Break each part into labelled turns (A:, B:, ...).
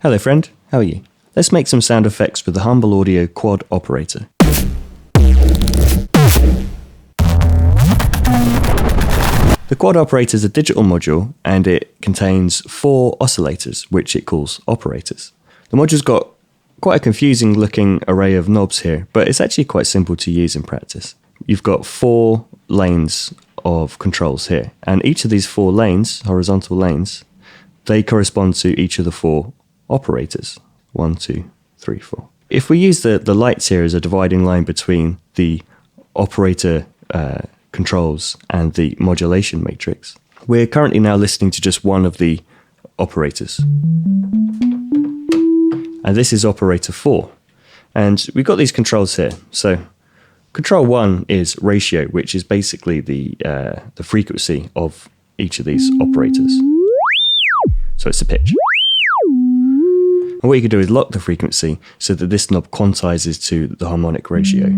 A: Hello friend, how are you? Let's make some sound effects with the Humble Audio quad operator. The quad operator is a digital module and it contains 4 oscillators, which it calls operators. The module's got quite a confusing looking array of knobs here, but it's actually quite simple to use in practice. You've got 4 lanes of controls here, and each of these 4 lanes, horizontal lanes, they correspond to each of the 4 operators. 1, 2, 3, 4. If we use the lights here as a dividing line between the operator controls and the modulation matrix, we're currently now listening to just one of the operators. And this is operator 4. And we've got these controls here. So control 1 is ratio, which is basically the frequency of each of these operators. So it's a pitch. And what you can do is lock the frequency so that this knob quantizes to the harmonic ratio.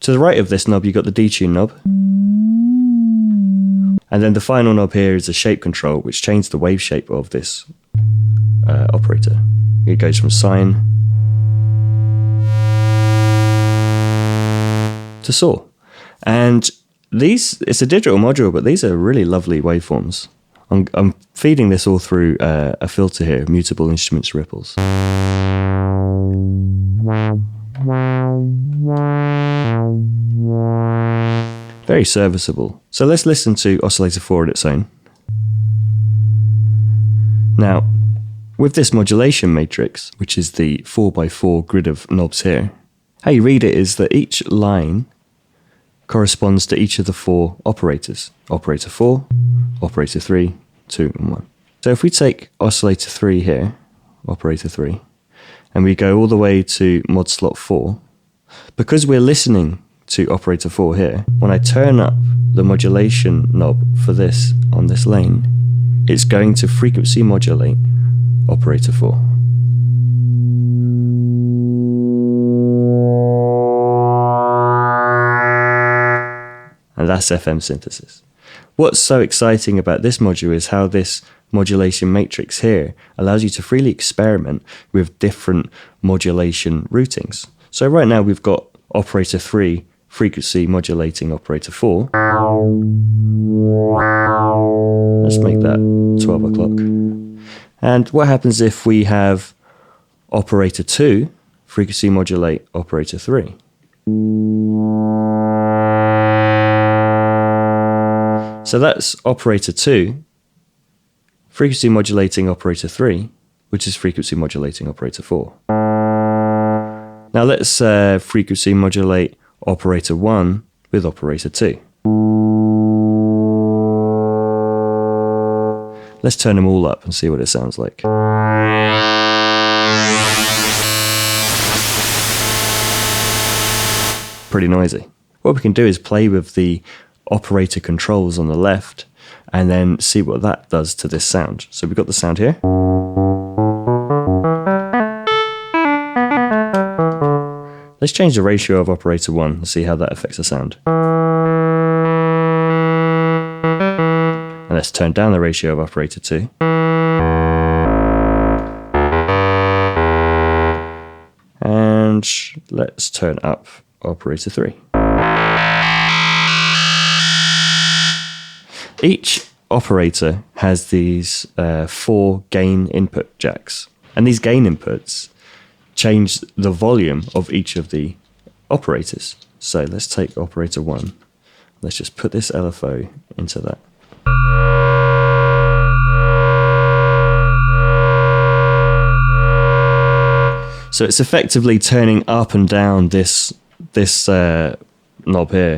A: To the right of this knob, you've got the detune knob. And then the final knob here is the shape control, which changes the wave shape of this operator. It goes from sine to saw. And it's a digital module, but these are really lovely waveforms. I'm feeding this all through a filter here, mutable instruments ripples. Very serviceable. So let's listen to oscillator 4 on its own. Now, with this modulation matrix, which is the 4x4 grid of knobs here, how you read it is that each line corresponds to each of the 4 operators. Operator 4, operator 3, 2 and 1. So if we take oscillator 3 here, operator 3, and we go all the way to mod slot 4, because we're listening to operator 4 here, when I turn up the modulation knob for this on this lane, it's going to frequency modulate operator 4. And that's FM synthesis. What's so exciting about this module is how this modulation matrix here allows you to freely experiment with different modulation routings. So right now we've got operator 3 frequency modulating operator 4. Let's make that 12 o'clock. And what happens if we have operator 2 frequency modulate operator 3? So that's operator 2 frequency modulating operator 3, which is frequency modulating operator 4. Now let's frequency modulate operator 1 with operator 2. Let's turn them all up and see what it sounds like. Pretty noisy. What we can do is play with the operator controls on the left and then see what that does to this sound. So we've got the sound here. Let's change the ratio of operator 1 and see how that affects the sound. And let's turn down the ratio of operator 2. And let's turn up operator 3. Each operator has these 4 gain input jacks, and these gain inputs change the volume of each of the operators. So let's take operator 1. Let's just put this LFO into that. So it's effectively turning up and down this knob here,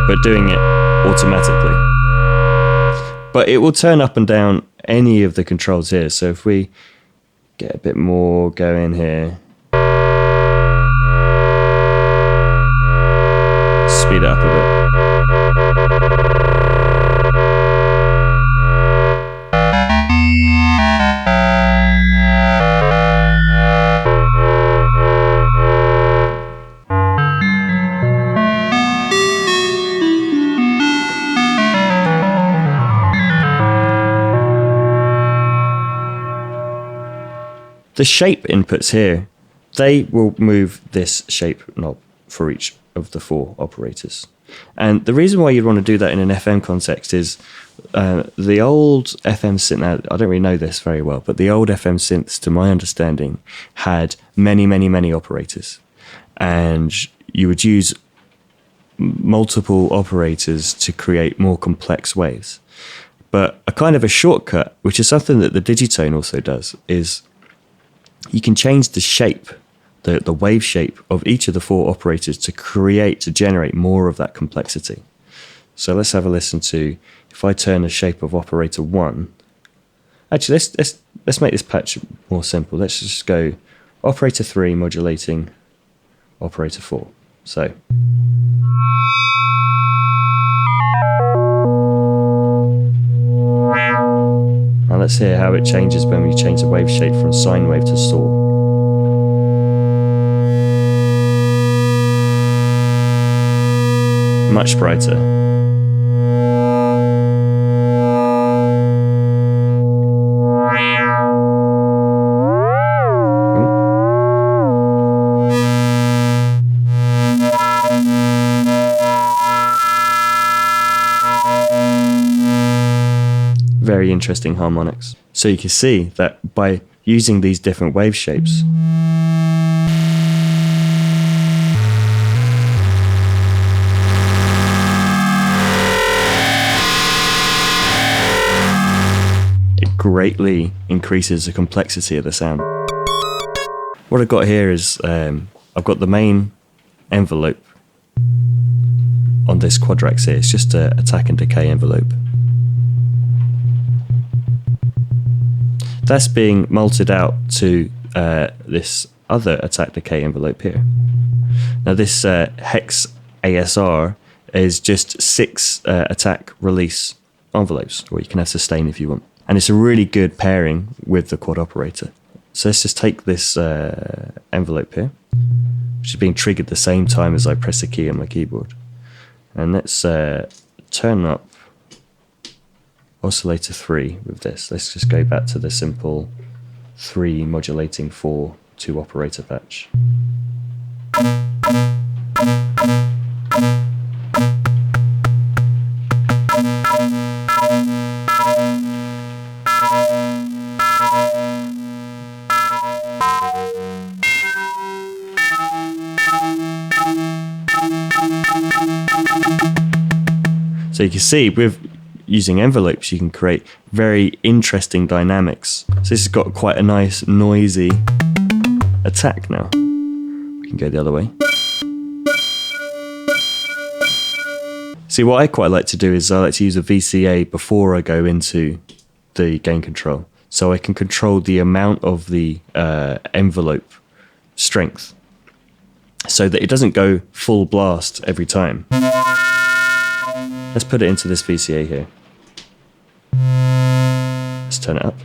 A: but doing it automatically. But it will turn up and down any of the controls here. So if we get a bit more going here, speed it up a bit. The shape inputs here, they will move this shape knob for each of the 4 operators. And the reason why you'd want to do that in an FM context is the old FM synth, now I don't really know this very well, but the old FM synths, to my understanding, had many operators. And you would use multiple operators to create more complex waves. But a kind of a shortcut, which is something that the Digitone also does, is you can change the shape, the wave shape of each of the 4 operators to generate more of that complexity. So let's have a listen to, if I turn the shape of operator 1, actually let's make this patch more simple. Let's just go operator 3 modulating operator 4. So now let's hear how it changes when we change the wave shape from sine wave to saw. Much brighter. Very interesting harmonics. So you can see that by using these different wave shapes, it greatly increases the complexity of the sound. What I've got here is I've got the main envelope on this Quadrax here. It's just a attack and decay envelope. That's being multed out to this other attack decay envelope here. Now this hex ASR is just 6 attack release envelopes, or you can have sustain if you want. And it's a really good pairing with the quad operator. So let's just take this envelope here, which is being triggered the same time as I press the key on my keyboard. And let's turn up oscillator 3 with this. Let's just go back to the simple 3 modulating 4 2 operator patch. So you can see with using envelopes you can create very interesting dynamics. So this has got quite a nice noisy attack now. We can go the other way. See, what I quite like to do is I like to use a VCA before I go into the gain control, so I can control the amount of the envelope strength so that it doesn't go full blast every time. Let's put it into this VCA here. Let's turn it up.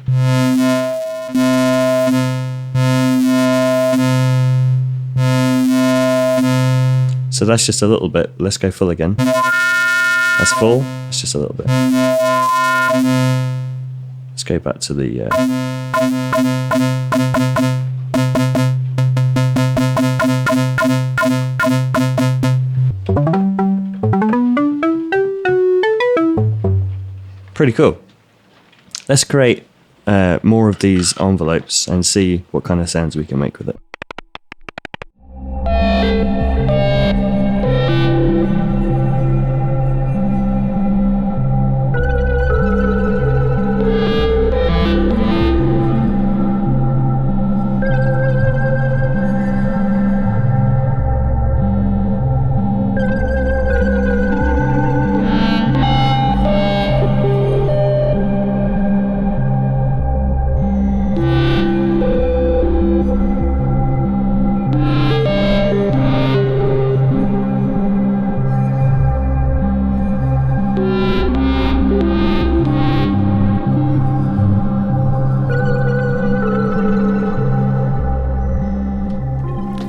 A: So that's just a little bit. Let's go full again. That's full. It's just a little bit. Let's go back to the... Pretty cool. Let's create more of these envelopes and see what kind of sounds we can make with it.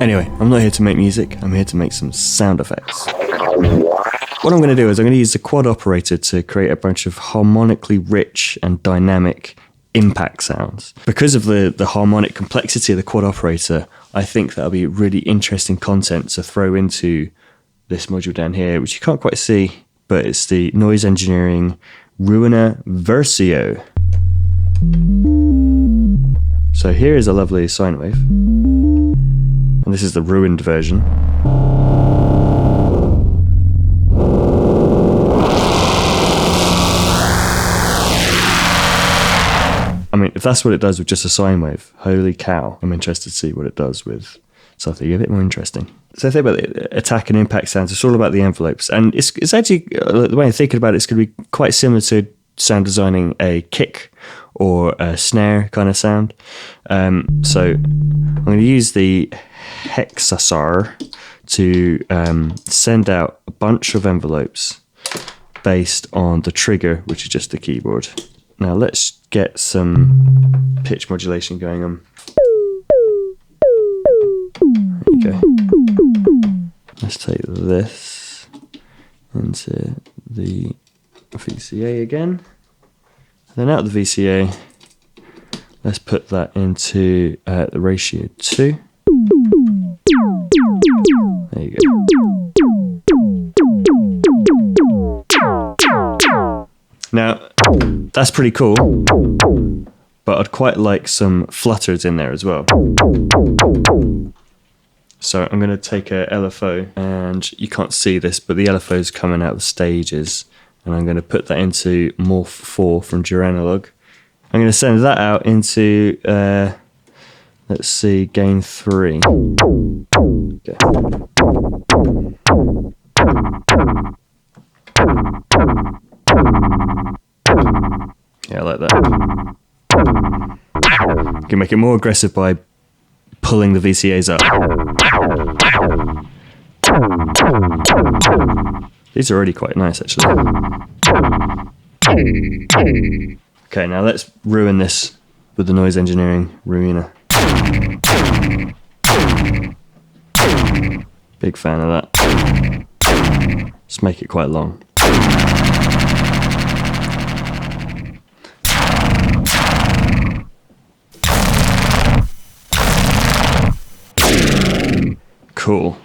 A: Anyway, I'm not here to make music, I'm here to make some sound effects. What I'm going to do is I'm going to use the quad operator to create a bunch of harmonically rich and dynamic impact sounds. Because of the harmonic complexity of the quad operator, I think that'll be really interesting content to throw into this module down here, which you can't quite see, but it's the Noise Engineering Ruiner Versio. So here is a lovely sine wave, and this is the ruined version. I mean, if that's what it does with just a sine wave, holy cow, I'm interested to see what it does with something a bit more interesting. So I think about the attack and impact sounds, it's all about the envelopes. And it's actually, the way I'm thinking about it, it's going to be quite similar to sound designing a kick or a snare kind of sound. So I'm going to use the hexasar to send out a bunch of envelopes based on the trigger, which is just the keyboard. Now let's get some pitch modulation going on. There you go. Let's take this into the VCA again. Then out of the VCA, let's put that into the ratio 2. There you go. Now, that's pretty cool, but I'd quite like some flutters in there as well. So I'm going to take a LFO, and you can't see this, but the LFO is coming out of stages, and I'm going to put that into Morph 4 from Duranalog. I'm going to send that out into, let's see, gain 3. Okay. Yeah, I like that. You can make it more aggressive by pulling the VCAs up. These are already quite nice, actually. Okay, now let's ruin this with the Noise Engineering Ruiner. Big fan of that. Let's make it quite long. Cool.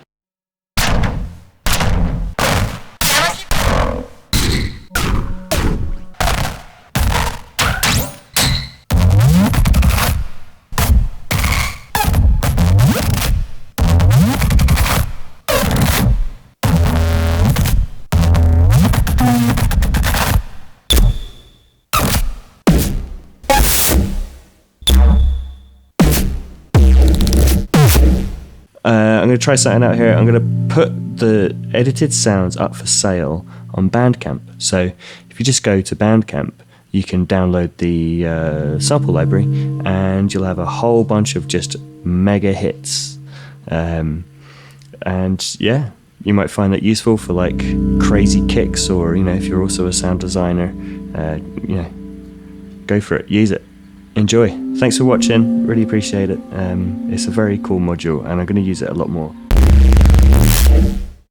A: I'm going to try something out here. I'm going to put the edited sounds up for sale on Bandcamp. So if you just go to Bandcamp, you can download the sample library, and you'll have a whole bunch of just mega hits. And yeah, you might find that useful for like crazy kicks, or if you're also a sound designer, go for it, use it. Enjoy. Thanks for watching. Really appreciate it. It's a very cool module, and I'm going to use it a lot more.